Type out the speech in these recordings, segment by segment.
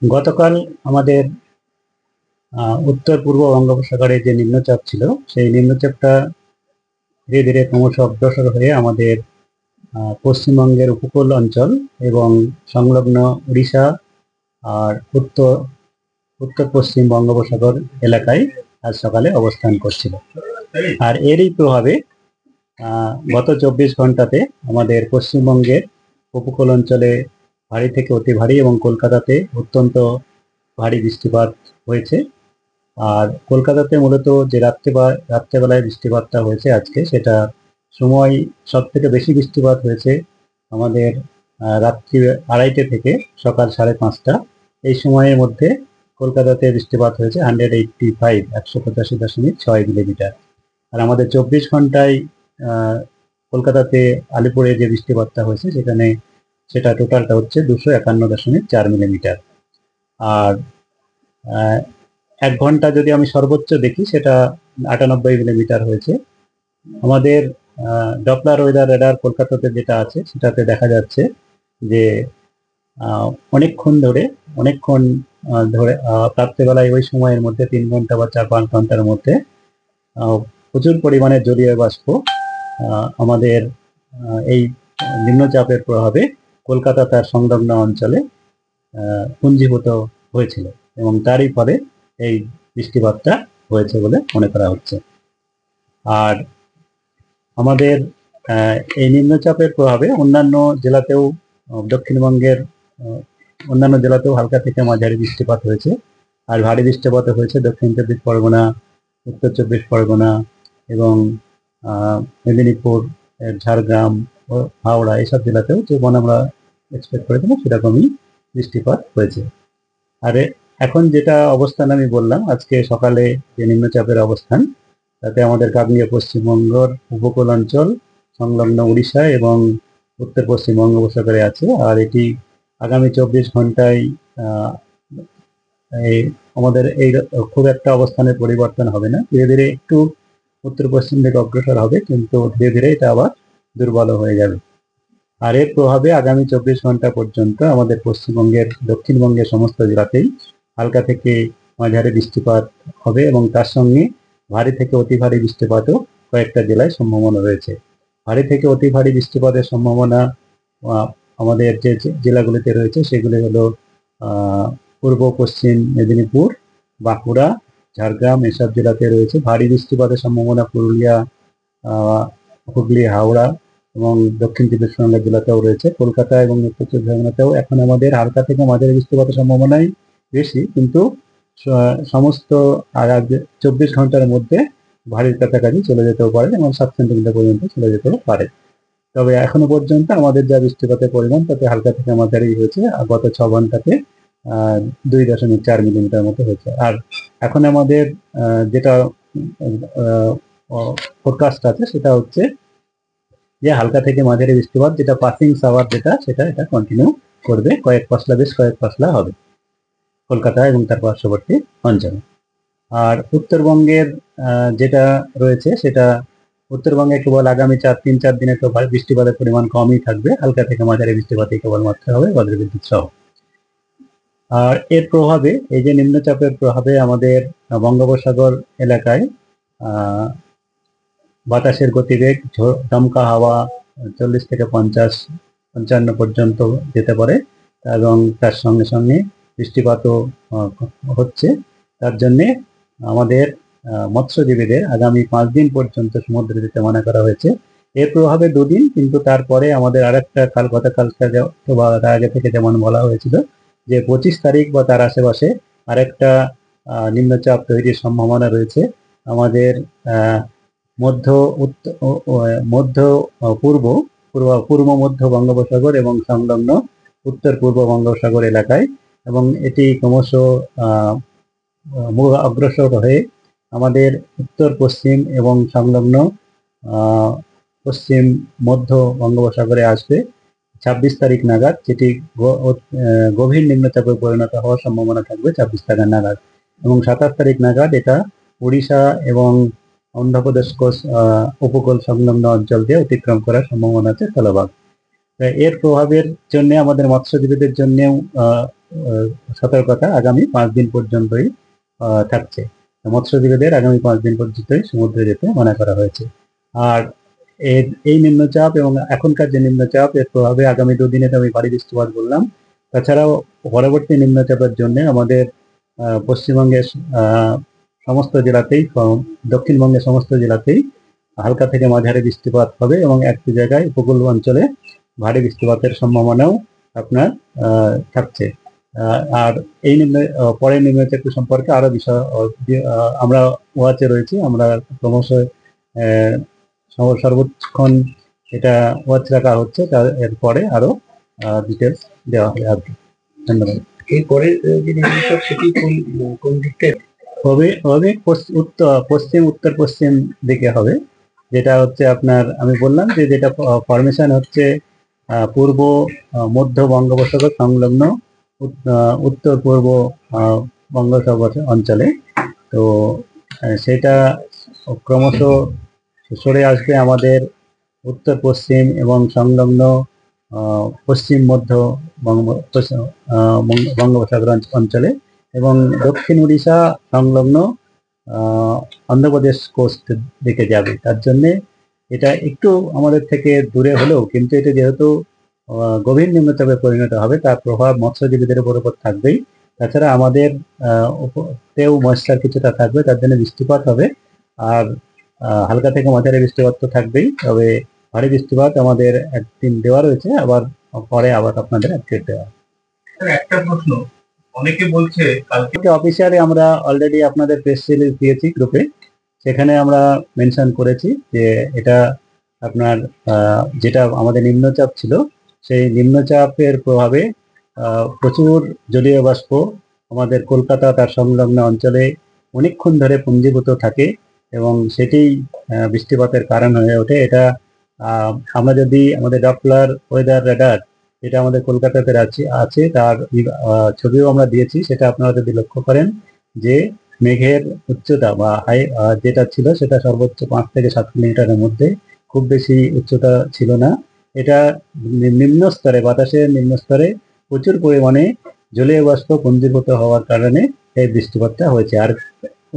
গতকাল আমাদের উত্তর পূর্ব বঙ্গোপসাগরে যে নিম্নচাপ ছিল, সেই নিম্নচাপটা ধীরে ধীরে ক্রমশ অগ্রসর হয়ে আমাদের পশ্চিমবঙ্গের উপকূল অঞ্চল এবং সংলগ্ন উড়িষ্যা আর উত্তর উত্তর পশ্চিম বঙ্গোপসাগর এলাকায় আজ সকালে অবস্থান করছিল। আর এরই প্রভাবে গত 24 ঘন্টাতে আমাদের পশ্চিমবঙ্গের উপকূল অঞ্চলে ভারী থেকে অতি ভারী এবং কলকাতাতে অত্যন্ত ভারী বৃষ্টিপাত হয়েছে। আর কলকাতাতে মূলত যে রাত্রেবেলায় বৃষ্টিপাতটা হয়েছে আজকে, সেটা সময় সব থেকে বেশি বৃষ্টিপাত হয়েছে আমাদের রাত্রি 2:30 থেকে সকাল 5:30, এই সময়ের মধ্যে কলকাতাতে বৃষ্টিপাত হয়েছে 185 মিলিমিটার। আর আমাদের 24 ঘন্টায় কলকাতাতে আলিপুরে যে বৃষ্টিপাতটা হয়েছে সেটা টোটালটা হচ্ছে 251.4 মিলিমিটার। আর 1 ঘন্টা যদি আমি সর্বোচ্চ দেখি, সেটা 98 মিলিমিটার হয়েছে। আমাদের ডপলার ওয়েদার রেডার কলকাতাতে যেটা আছে, সেটাতে দেখা যাচ্ছে যে অনেকক্ষণ ধরে রাত্রেবেলায় ওই সময়ের মধ্যে 3 ঘন্টা বা 4-5 ঘন্টার মধ্যে প্রচুর পরিমাণে জলীয় বাষ্প আমাদের এই নিম্নচাপের প্রভাবে কলকাতা তার সংলগ্ন অঞ্চলে পুঞ্জীভূত হয়েছিল এবং তারই ফলে এই বৃষ্টিপাতটা হয়েছে বলে মনে করা হচ্ছে। আর আমাদের এই নিম্নচাপের প্রভাবে অন্যান্য জেলাতেও, দক্ষিণবঙ্গের অন্যান্য জেলাতেও হালকা থেকে মাঝারি বৃষ্টিপাত হয়েছে। আর ভারী বৃষ্টিপাত হয়েছে দক্ষিণ 24 পরগনা, উত্তর 24 পরগনা এবং মেদিনীপুর, ঝাড়গ্রাম ও হাওড়া, এইসব জেলাতেও যেমন আমরা এক্সপেক্ট করেছিলাম সেরকমই বৃষ্টিপাত হয়েছে। আর এখন যেটা অবস্থান আমি বললাম, আজকে সকালে যে নিম্নচাপের অবস্থান, তাতে আমাদের গাঙ্গেয় পশ্চিমবঙ্গের উপকূল অঞ্চল, সংলগ্ন উড়িষ্যা এবং উত্তর পশ্চিম বঙ্গোপসাগরে আছে। আর এটি আগামী 24 ঘন্টায় আমাদের এই খুব একটা অবস্থানের পরিবর্তন হবে না, ধীরে ধীরে একটু উত্তর পশ্চিম দিকে অগ্রসর হবে, কিন্তু ধীরে ধীরে এটা আবার দুর্বল হয়ে যাবে। আর এর প্রভাবে আগামী 24 ঘন্টা পর্যন্ত আমাদের পশ্চিমবঙ্গের দক্ষিণবঙ্গের সমস্ত জেলাতেই হালকা থেকে মাঝারি বৃষ্টিপাত হবে এবং তার সঙ্গে ভারী থেকে অতি ভারী বৃষ্টিপাতও কয়েকটা জেলায় সম্ভাবনা রয়েছে। ভারী থেকে অতি ভারী বৃষ্টিপাতের সম্ভাবনা আমাদের যে জেলাগুলিতে রয়েছে সেগুলি হলো পূর্ব পশ্চিম মেদিনীপুর, বাঁকুড়া, ঝাড়গ্রাম, এসব জেলাতে রয়েছে। ভারী বৃষ্টিপাতের সম্ভাবনা পুরুলিয়া, হুগলি, হাওড়া এবং দক্ষিণ 24 পরগনা জেলাতেও রয়েছে। কলকাতা এবং উত্তর 24 পরগনাতেও এখন আমাদের হালকা থেকে মাঝারি বৃষ্টিপাতের সম্ভাবনাই বেশি, কিন্তু সমস্ত 24 ঘন্টার মধ্যে ভারীর কাছাকাছি চলে যেতেও পারে এবং 7 সেন্টিমিটার পর্যন্ত চলে যেতেও পারে। তবে এখনো পর্যন্ত আমাদের যা বৃষ্টিপাতের পরিমাণ, তাতে হালকা থেকে মাঝারি হয়েছে। গত 6 ঘন্টাতে 2.4 মিলিমিটার মতো হয়েছে। আর এখন আমাদের যেটা ফোরকাস্ট আছে, সেটা হচ্ছে যে হালকা থেকে মাঝারি বৃষ্টিপাত, যেটা পাসিং সাওয়ার, এটা কন্টিনিউ করবে, বেশ কয়েক পশলা হবে কলকাতা এবং তার পার্শ্ববর্তী অঞ্চলে। আর উত্তরবঙ্গের যেটা রয়েছে, সেটা উত্তরবঙ্গে কেবল আগামী 3-4 দিনে তো বৃষ্টিপাতের পরিমাণ কমই থাকবে, হালকা থেকে মাঝারি বৃষ্টিপাতই কেবলমাত্র হবে, বজ্রবিদ্যুৎ সহ। আর এর প্রভাবে, এই যে নিম্নচাপের প্রভাবে আমাদের বঙ্গোপসাগর এলাকায় বাতাসের গতিবেগ, দমকা হাওয়া 40 থেকে 50-55 পর্যন্ত যেতে পারে এবং তার সঙ্গে সঙ্গে বৃষ্টিপাতও হচ্ছে। তার জন্যে আমাদের মৎস্যজীবীদের আগামী 5 দিন পর্যন্ত সমুদ্রে যেতে মানা করা হয়েছে। এর প্রভাবে 2 দিন, কিন্তু তারপরে আমাদের আরেকটা গতকালকে বা তার আগে থেকে যেমন বলা হয়েছিল যে 25 তারিখ বা তার আশেপাশে আরেকটা নিম্নচাপ তৈরির সম্ভাবনা রয়েছে আমাদের পূর্ব মধ্য বঙ্গোপসাগর এবং সংলগ্ন উত্তর পূর্ব বঙ্গোপসাগর এলাকায়, এবং এটি ক্রমশ অগ্রসর হয়ে আমাদের উত্তর পশ্চিম এবং সংলগ্ন পশ্চিম মধ্য বঙ্গোপসাগরে আসবে 26 তারিখ নাগাদ, যেটি গভীর নিম্নচাপে পরিণত হওয়ার সম্ভাবনা থাকবে 26 তারিখ নাগাদ, এবং 27 তারিখ নাগাদ এটা উড়িষ্যা এবং অন্ধ্রপ্রদেশ উপকূল সংলগ্ন অঞ্চল দিয়ে অতিক্রম করার সম্ভাবনা আছে স্থলভাগ। এর প্রভাবের জন্য আমাদের মৎস্যজীবীদের জন্যেও সতর্কতা আগামী 5 দিন পর্যন্তই থাকছে। মৎস্যজীবীদের আগামী 5 দিন পর্যন্তই সমুদ্রে যেতে মানা করা হয়েছে। আর এই নিম্নচাপ এবং এখনকার যে নিম্নচাপ এর প্রভাবে আগামী 2 দিনে তো আমি ভারী বৃষ্টিপাত বললাম। তাছাড়াও পরবর্তী নিম্নচাপের জন্য আমাদের পশ্চিমবঙ্গের সমস্ত জেলাতেই, দক্ষিণবঙ্গের সমস্ত জেলাতেই হালকা থেকে মাঝারি বৃষ্টিপাত হবে এবং একটি জায়গায় উপকূল অঞ্চলে ভারী বৃষ্টিপাতের সম্ভাবনাও আপনার থাকছে। আর এই পরের নিম্নচাপ সম্পর্কে আরো বিষয় আমরা ওয়াচে রয়েছি। আমরা ক্রমশ সর্বক্ষণ এটা ওয়াচ রাখা হচ্ছে, এরপরে আরো ডিটেলস দেওয়া হবে আর কি। ধন্যবাদ। এরপরে যে নিম্নচাপ সেটি কোন দিকটা হবে? পশ্চিম উত্তর পশ্চিম দিকে হবে, যেটা হচ্ছে আপনার আমি বললাম যে যেটা ফরমেশন হচ্ছে পূর্ব মধ্য বঙ্গোপসাগর সংলগ্ন উত্তর পূর্ব বঙ্গোপসাগর অঞ্চলে। তো সেটা ক্রমশ সরে আসবে আমাদের উত্তর পশ্চিম এবং সংলগ্ন পশ্চিম মধ্য বঙ্গোপসাগর অঞ্চলে এবং দক্ষিণ উড়িষ্যা সংলগ্ন অন্ধ্রপ্রদেশ কোস্ট দিকে যাবে। তার জন্যে এটা একটু আমাদের থেকে দূরে হলেও কিন্তু এটা যেহেতু গভীর নিম্নচাপে পরিণত হবে, তার প্রভাব মৎস্যজীবীদের উপর থাকবেই। তাছাড়া আমাদের তেও ময়েশ্চার কিছুটা থাকবে, তার জন্য বৃষ্টিপাত হবে। আর হালকা থেকে মাঝারি বৃষ্টিপাত তো থাকবেই, তবে ভারী বৃষ্টিপাত আমাদের একদিন দেওয়া রয়েছে, আবার পরে আবার আপনাদের আপডেট দেওয়া। একটা প্রশ্ন, অনেকে বলছে কালকে অফিসিয়ালি আমরা অলরেডি আপনাদের প্রেস রিলিজ দিয়েছি গ্রুপে, সেখানে আমরা মেনশন করেছি যে এটা আপনার যেটা আমাদের নিম্নচাপ ছিল, সেই নিম্নচাপের প্রভাবে প্রচুর জলীয় বাষ্প আমাদের কলকাতা তার সংলগ্ন অঞ্চলে অনেকক্ষণ ধরে পুঞ্জীভূত থাকে এবং সেটি বৃষ্টিপাতের কারণ হয়ে ওঠে। এটা আমরা যদি আমাদের ডপলার ওয়েদার রেডার যেটা আমাদের কলকাতাতে আছে তার ছবিও আমরা দিয়েছি, সেটা আপনারা যদি লক্ষ্য করেন যে মেঘের উচ্চতা বা হাই যেটা ছিল সেটা সর্বোচ্চ 5 থেকে 7 কিলোমিটারের মধ্যে, খুব বেশি উচ্চতা ছিল না। এটা নিম্ন স্তরে, বাতাসের নিম্ন স্তরে প্রচুর পরিমাণে জলীয় বাষ্প পুঞ্জীভূত হওয়ার কারণে এই বৃষ্টিপাতটা হয়েছে। আর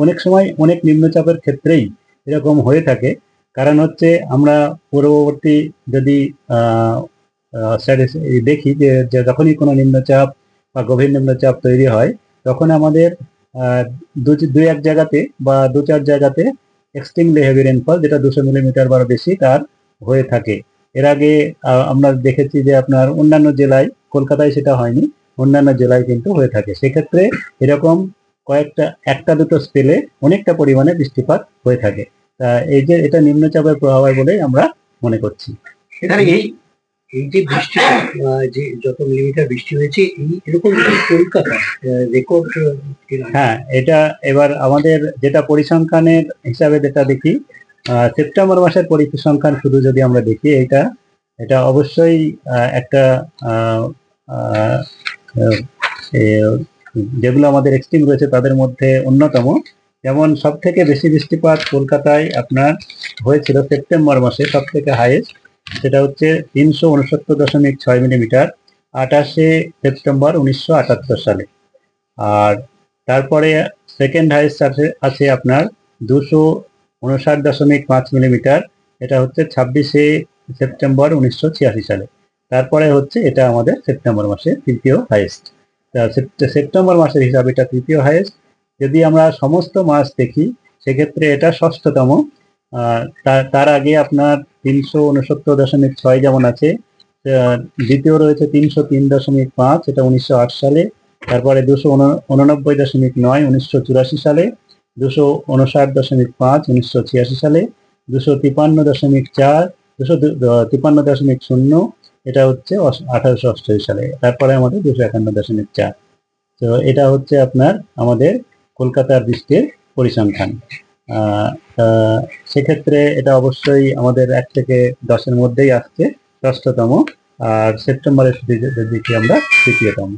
অনেক সময় অনেক নিম্নচাপের ক্ষেত্রেই এরকম হয়ে থাকে, কারণ হচ্ছে আমরা পূর্ববর্তী যদি দেখি যে যখনই কোনো নিম্নচাপ বা গভীর নিম্নচাপ তৈরি হয়, তখন আমাদের দুই এক জায়গাতে বা 2-4 জায়গাতে এক্সট্রিমলি হেভি রেনফল, যেটা 200 মিলিমিটার বা বেশি তার হয়ে থাকে। এর আগে আমরা দেখেছি যে আপনার অন্যান্য জেলায়, কলকাতায় সেটা হয়নি, অন্যান্য জেলায় কিন্তু হয়ে থাকে। সেক্ষেত্রে এরকম একটা দুটো স্পেলে অনেকটা পরিমাণে বৃষ্টিপাত হয়ে থাকে। তা এই যে এটা নিম্নচাপের প্রভাব বলেই আমরা মনে করছি। এই যে বৃষ্টিপাত, যে যত মিলিমিটার বৃষ্টি হয়েছে, এরকম কলকাতা রেকর্ড? হ্যাঁ, এটা এবার আমাদের যেটা পরিসংখ্যানের হিসাবে যেটা দেখি, সেপ্টেম্বর মাসের পরিসংখ্যান শুধু যদি আমরা দেখি, এটা অবশ্যই একটা যেগুলো আমাদের এক্সট্রিম রয়েছে তাদের মধ্যে অন্যতম। যেমন সব থেকে বেশি বৃষ্টিপাত কলকাতায় আপনার হয়েছিল সেপ্টেম্বর মাসে, সব থেকে হাইয়েস্ট, সেটা হচ্ছে 369.6 মিলিমিটার, 28শে সেপ্টেম্বর 1978 সালে। আর তারপরে সেকেন্ড হাইয়েস্ট আছে আপনার 259.5 মিলিমিটার, এটা হচ্ছে 26শে সেপ্টেম্বর 1986 সালে। তারপরে হচ্ছে এটা আমাদের সেপ্টেম্বর মাসে তৃতীয় হাইয়েস্ট। সেপ্টেম্বর মাসের হিসাবে এটা তৃতীয় হাইয়েস্ট। যদি আমরা সমস্ত মাস দেখি সেক্ষেত্রে এটা ষষ্ঠতম। তার আগে আপনার 369.6 যেমন আছে, দ্বিতীয় রয়েছে 303.5, এটা 1908 সালে। তারপরে 289.9 1984 সালে, 259.5 1986 সালে, 253.4 253.0 এটা হচ্ছে 1888 সালে। তারপরে আমাদের 251.4। তো এটা হচ্ছে আপনার আমাদের কলকাতার বৃষ্টির পরিসংখ্যান। সেক্ষেত্রে এটা অবশ্যই আমাদের 1 থেকে 10-এর মধ্যেই আসছে, ষষ্ঠতম। আর সেপ্টেম্বরের দিকে আমরা তৃতীয়তম।